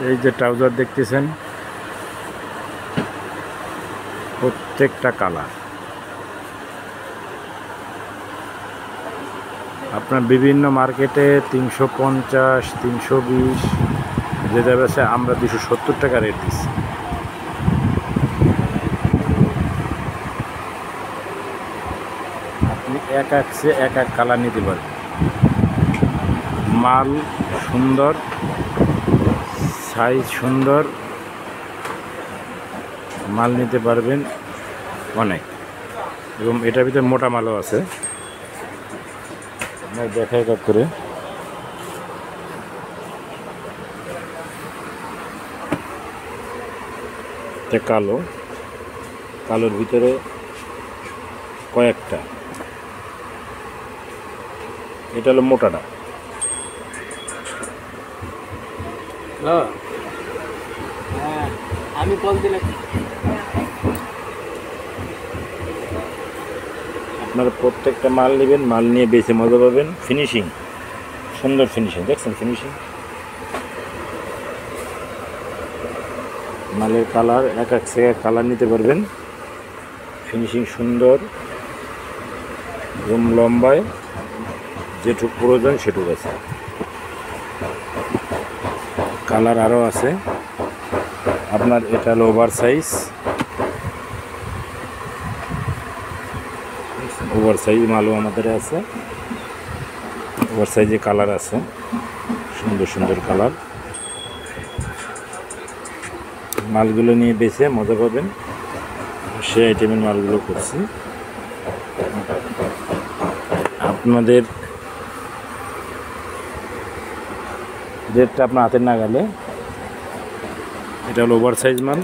এই যে ট্রাউজার দেখতেছেন, প্রত্যেকটা কালার আপনার বিভিন্ন মার্কেটে 350, 320 যে যাবে, আমরা 270 টাকা রেট দিচ্ছি। আপনি এক এক কালার নিতে পারবেন। মাল সুন্দর, সাইজ সুন্দর, মাল নিতে পারবেন অনেক। এবং এটার ভিতরে মোটা মালও আছে, আপনার দেখাই কাজ করে। এটা কালো, কালোর ভিতরে কয়েকটা, এটা হলো মোটাটা। আমি কল দিলে আপনারা প্রত্যেকটা মাল নেবেন, মাল নিয়ে বেছে মজা পাবেন। ফিনিশিং সুন্দর, ফিনিশিং দেখছেন, ফিনিশিং মালের কালার এক কালার নিতে পারবেন। ফিনিশিং সুন্দর এবং লম্বায় যেটুকু প্রয়োজন সেটুকু আছে। কালার আরও আছে। আপনার এটা হলো ওভার সাইজ, ওভার সাইজ মালও আমাদের আছে। ওভার সাইজে কালার আছে, সুন্দর সুন্দর কালার। মালগুলো নিয়ে বেছে মজা পাবেন। সে আইটেমের মালগুলো করছি আপনাদের। রেটটা আপনার হাতের নাগালে। এটা হলো ওভার সাইজ মাল,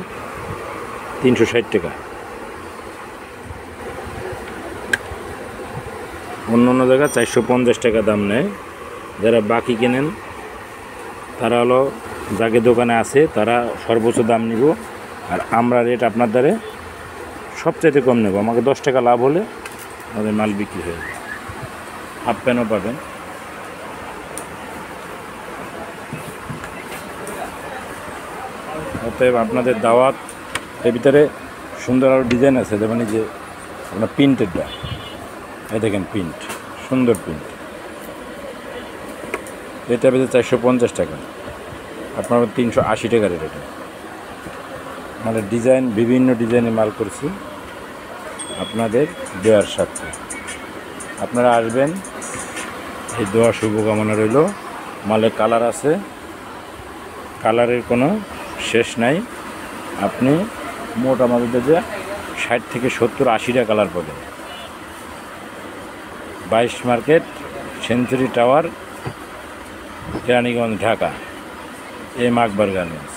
360 টাকা। অন্য অন্য জায়গায় 450 টাকা দাম নেয়। যারা বাকি কেনেন তারা হলো যাকে দোকানে আছে তারা সর্বোচ্চ দাম নিব, আর আমরা রেট আপনার দ্বারে সবচাইতে কম নেব। আমাকে 10 টাকা লাভ হলে আমাদের মাল বিক্রি হয়ে যাবে। হাফ প্যান্টও পাবেন। অতএব আপনাদের দাওয়াত। এর ভিতরে সুন্দর আরও ডিজাইন আছে, যেমন এই যে আপনার প্রিন্টেডটা, এই দেখেন প্রিন্ট, সুন্দর প্রিন্ট। এটা বেঁধে 450 টাকা, আপনার 380 টাকা রেট। এটা মানে ডিজাইন, বিভিন্ন ডিজাইনের মাল করছি আপনাদের দেওয়ার সাথে। আপনারা আসবেন, এই দেওয়া শুভকামনা রইল। মালের কালার আছে, কালারের কোনো শেষ নাই। আপনি মোট আমাদের যে 60 থেকে 70, 80টা কালার পাবেন। 22 market, century tower, Keraniganj, Dhaka. M Akbar garments.